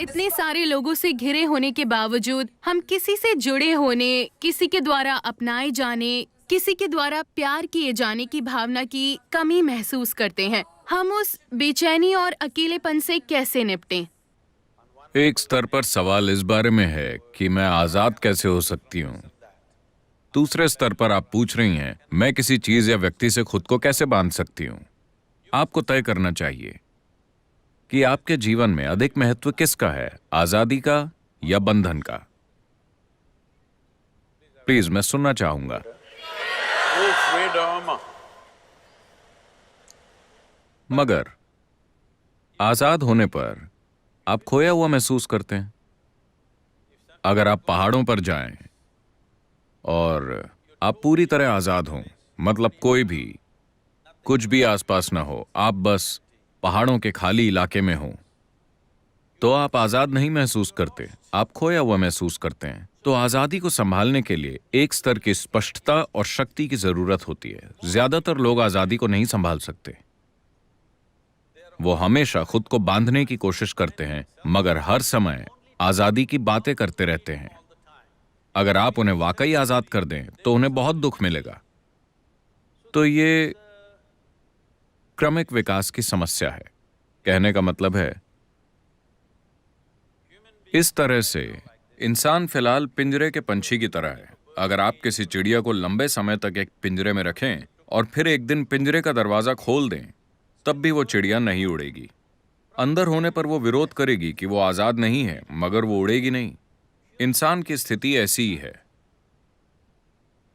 इतने सारे लोगों से घिरे होने के बावजूद हम किसी से जुड़े होने, किसी के द्वारा अपनाए जाने, किसी के द्वारा प्यार किए जाने की भावना की कमी महसूस करते हैं। हम उस बेचैनी और अकेलेपन से कैसे निपटें? एक स्तर पर सवाल इस बारे में है कि मैं आजाद कैसे हो सकती हूँ। दूसरे स्तर पर आप पूछ रही हैं, मैं किसी चीज या व्यक्ति से खुद को कैसे बांध सकती हूँ। आपको तय करना चाहिए कि आपके जीवन में अधिक महत्व किसका है, आजादी का या बंधन का। प्लीज, मैं सुनना चाहूंगा। मगर आजाद होने पर आप खोया हुआ महसूस करते हैं। अगर आप पहाड़ों पर जाएं और आप पूरी तरह आजाद हों, मतलब कोई भी कुछ भी आसपास ना हो, आप बस पहाड़ों के खाली इलाके में हो, तो आप आजाद नहीं महसूस करते, आप खोया हुआ महसूस करते हैं। तो आजादी को संभालने के लिए एक स्तर की स्पष्टता और शक्ति की जरूरत होती है। ज्यादातर लोग आजादी को नहीं संभाल सकते। वो हमेशा खुद को बांधने की कोशिश करते हैं, मगर हर समय आजादी की बातें करते रहते हैं। अगर आप उन्हें वाकई आजाद कर दें तो उन्हें बहुत दुख मिलेगा। तो ये क्रमिक विकास की समस्या है। कहने का मतलब है, इस तरह से इंसान फिलहाल पिंजरे के पंछी की तरह है। अगर आप किसी चिड़िया को लंबे समय तक एक पिंजरे में रखें और फिर एक दिन पिंजरे का दरवाजा खोल दें, तब भी वो चिड़िया नहीं उड़ेगी। अंदर होने पर वो विरोध करेगी कि वो आजाद नहीं है, मगर वो उड़ेगी नहीं। इंसान की स्थिति ऐसी ही है।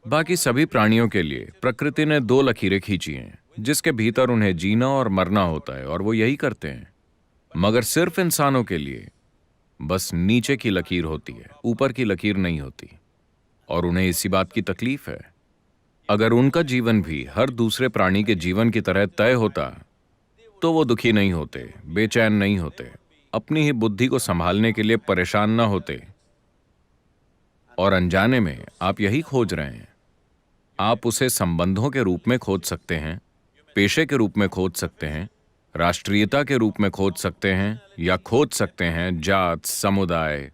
बाकी सभी प्राणियों के लिए प्रकृति ने दो लकीरें खींची हैं, जिसके भीतर उन्हें जीना और मरना होता है, और वो यही करते हैं। मगर सिर्फ इंसानों के लिए बस नीचे की लकीर होती है, ऊपर की लकीर नहीं होती। और उन्हें इसी बात की तकलीफ है। अगर उनका जीवन भी हर दूसरे प्राणी के जीवन की तरह तय होता तो वो दुखी नहीं होते, बेचैन नहीं होते, अपनी ही बुद्धि को संभालने के लिए परेशान ना होते। और अनजाने में आप यही खोज रहे हैं। आप उसे संबंधों के रूप में खोज सकते हैं, पेशे के रूप में खोज सकते हैं, राष्ट्रीयता के रूप में खोज सकते हैं, या खोज सकते हैं जात, समुदाय,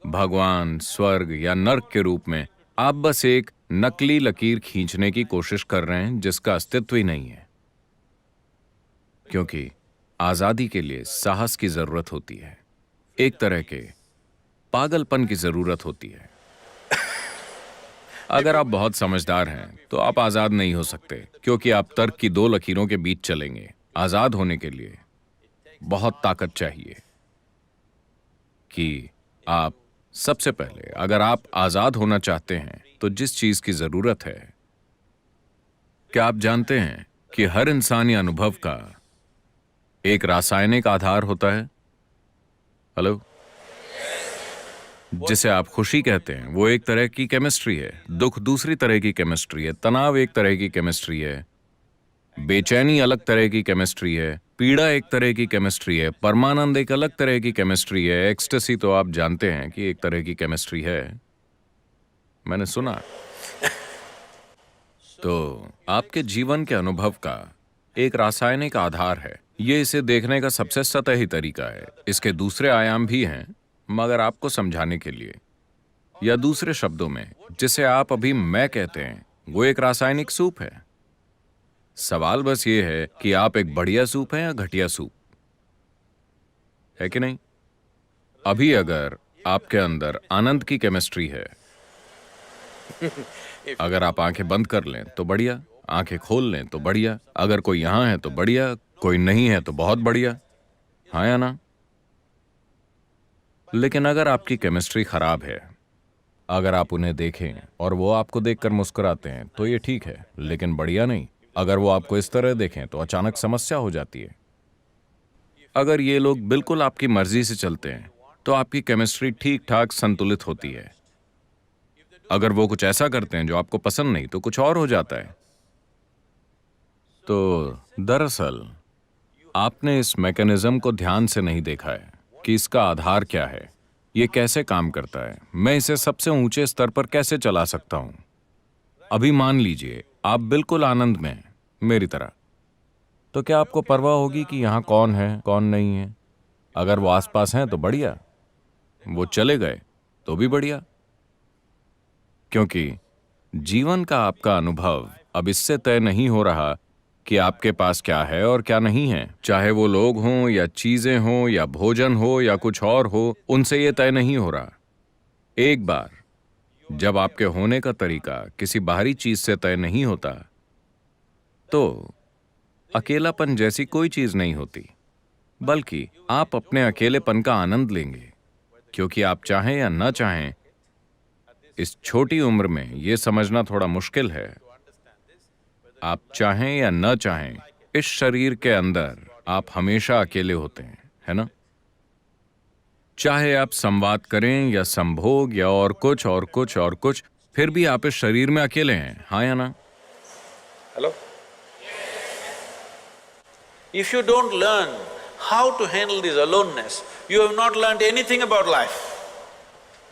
भगवान, स्वर्ग या नर्क के रूप में। आप बस एक नकली लकीर खींचने की कोशिश कर रहे हैं जिसका अस्तित्व ही नहीं है। क्योंकि आजादी के लिए साहस की जरूरत होती है, एक तरह के पागलपन की जरूरत होती है। अगर आप बहुत समझदार हैं तो आप आजाद नहीं हो सकते, क्योंकि आप तर्क की दो लकीरों के बीच चलेंगे। आजाद होने के लिए बहुत ताकत चाहिए। कि आप सबसे पहले, अगर आप आजाद होना चाहते हैं तो जिस चीज की जरूरत है, क्या आप जानते हैं कि हर इंसानी अनुभव का एक रासायनिक आधार होता है? हेलो? जिसे आप खुशी कहते हैं, वो एक तरह की केमिस्ट्री है, दुख दूसरी तरह की केमिस्ट्री है, तनाव एक तरह की केमिस्ट्री है, बेचैनी अलग तरह की केमिस्ट्री है, पीड़ा एक तरह की केमिस्ट्री है, परमानंद एक अलग तरह की केमिस्ट्री है, एक्सटेसी तो आप जानते हैं कि एक तरह की केमिस्ट्री है, मैंने सुना। तो आपके जीवन के अनुभव का एक रासायनिक आधार है। ये इसे देखने का सबसे सतही तरीका है। इसके दूसरे आयाम भी हैं, मगर आपको समझाने के लिए, या दूसरे शब्दों में, जिसे आप अभी मैं कहते हैं, वो एक रासायनिक सूप है। सवाल बस ये है कि आप एक बढ़िया सूप है या घटिया सूप, है कि नहीं? अभी अगर आपके अंदर आनंद की केमिस्ट्री है, अगर आप आंखें बंद कर लें तो बढ़िया, आंखें खोल लें तो बढ़िया, अगर कोई यहां है तो बढ़िया, कोई नहीं है तो बहुत बढ़िया, हाँ या ना? लेकिन अगर आपकी केमिस्ट्री खराब है, अगर आप उन्हें देखें और वो आपको देखकर मुस्कुराते हैं तो ये ठीक है, लेकिन बढ़िया नहीं। अगर वो आपको इस तरह देखें तो अचानक समस्या हो जाती है। अगर ये लोग बिल्कुल आपकी मर्जी से चलते हैं तो आपकी केमिस्ट्री ठीक ठाक संतुलित होती है। अगर वो कुछ ऐसा करते हैं जो आपको पसंद नहीं तो कुछ और हो जाता है। तो दरअसल आपने इस मैकेनिज्म को ध्यान से नहीं देखा है कि इसका आधार क्या है, ये कैसे काम करता है, मैं इसे सबसे ऊंचे स्तर पर कैसे चला सकता हूं। अभी मान लीजिए आप बिल्कुल आनंद में हैं, मेरी तरह, तो क्या आपको परवाह होगी कि यहां कौन है कौन नहीं है? अगर वो आसपास हैं तो बढ़िया, वो चले गए तो भी बढ़िया, क्योंकि जीवन का आपका अनुभव अब इससे तय नहीं हो रहा कि आपके पास क्या है और क्या नहीं है। चाहे वो लोग हों या चीजें हों या भोजन हो या कुछ और हो, उनसे ये तय नहीं हो रहा। एक बार जब आपके होने का तरीका किसी बाहरी चीज से तय नहीं होता, तो अकेलापन जैसी कोई चीज नहीं होती, बल्कि आप अपने अकेलेपन का आनंद लेंगे, क्योंकि आप चाहें या न चाहें, इस छोटी उम्र में यह समझना थोड़ा मुश्किल है, आप चाहें या न चाहें, इस शरीर के अंदर आप हमेशा अकेले होते हैं, है ना? चाहे आप संवाद करें या संभोग या और कुछ और कुछ और कुछ, फिर भी आप इस शरीर में अकेले हैं, हाँ या ना? Hello? If you don't learn how to handle this aloneness, you have not learned anything about life.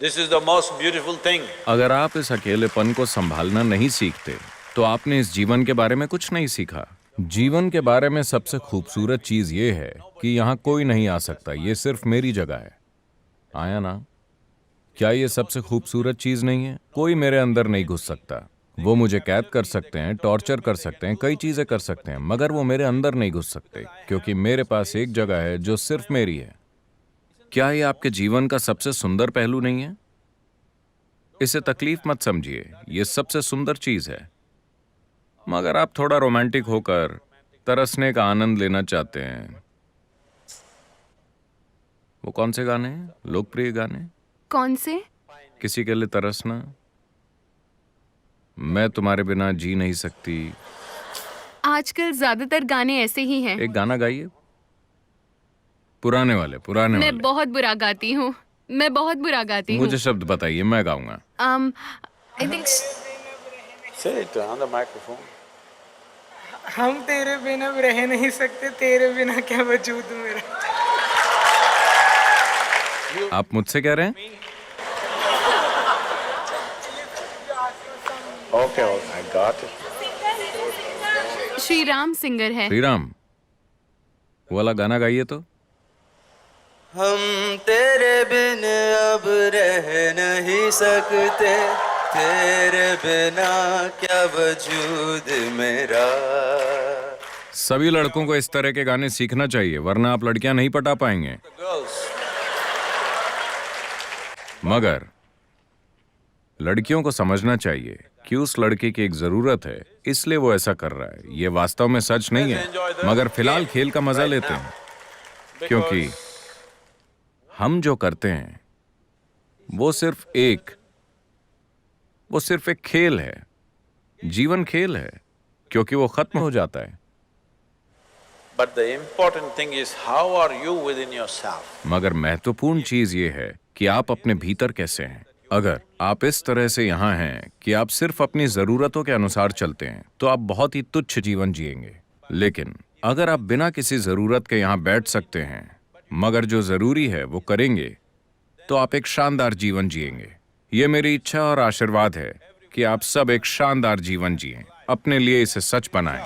This is the most beautiful thing. अगर आप इस अकेलेपन को संभालना नहीं सीखते, तो आपने इस जीवन के बारे में कुछ नहीं सीखा। जीवन के बारे में सबसे खूबसूरत चीज ये है कि यहाँ कोई नहीं आ सकता, ये सिर्फ मेरी जगह है, आया ना? क्या ये सबसे खूबसूरत चीज नहीं है? कोई मेरे अंदर नहीं घुस सकता। वो मुझे कैद कर सकते हैं, टॉर्चर कर सकते हैं, कई चीजें कर सकते हैं, मगर वो मेरे अंदर नहीं घुस सकते, क्योंकि मेरे पास एक जगह है जो सिर्फ मेरी है। क्या ये आपके जीवन का सबसे सुंदर पहलू नहीं है? इसे तकलीफ मत समझिए, ये सबसे सुंदर चीज है। मगर आप थोड़ा रोमांटिक होकर तरसने का आनंद लेना चाहते हैं। वो कौन से गाने हैं? लोकप्रिय गाने? कौन से? किसी के लिए तरसना, मैं तुम्हारे बिना जी नहीं सकती। आजकल ज्यादातर गाने ऐसे ही हैं। एक गाना गाइए, पुराने वाले मैं वाले। बहुत बुरा गाती हूँ, मैं बहुत बुरा गाती हूँ। मुझे शब्द बताइए, मैं गाऊंगा। I think Say it on the microphone. हम तेरे बिना रह नहीं सकते, तेरे बिना क्या वजूद मेरा। आप मुझसे कह रहे हैं? Okay, I got it. Shri Ram singer है। श्री राम, वो वाला गाना गाइए तो। हम तेरे बिन अब रह नहीं सकते, तेरे बिना क्या वजूद मेरा। सभी लड़कों को इस तरह के गाने सीखना चाहिए, वरना आप लड़कियां नहीं पटा पाएंगे। Girls, मगर लड़कियों को समझना चाहिए कि उस लड़के की एक जरूरत है, इसलिए वो ऐसा कर रहा है। ये वास्तव में सच नहीं है, मगर फिलहाल खेल का मजा लेते हैं, क्योंकि हम जो करते हैं वो सिर्फ एक खेल है। जीवन खेल है, क्योंकि वो खत्म हो जाता है। but the important thing is how are you within yourself? मगर महत्वपूर्ण चीज ये है कि आप अपने भीतर कैसे हैं। अगर आप इस तरह से यहाँ हैं कि आप सिर्फ अपनी जरूरतों के अनुसार चलते हैं, तो आप बहुत ही तुच्छ जीवन जिएंगे। लेकिन अगर आप बिना किसी जरूरत के यहाँ बैठ सकते हैं, मगर जो जरूरी है वो करेंगे, तो आप एक शानदार जीवन जिएंगे। ये मेरी इच्छा और आशीर्वाद है कि आप सब एक शानदार जीवन जिएं, अपने लिए इसे सच बनाएं।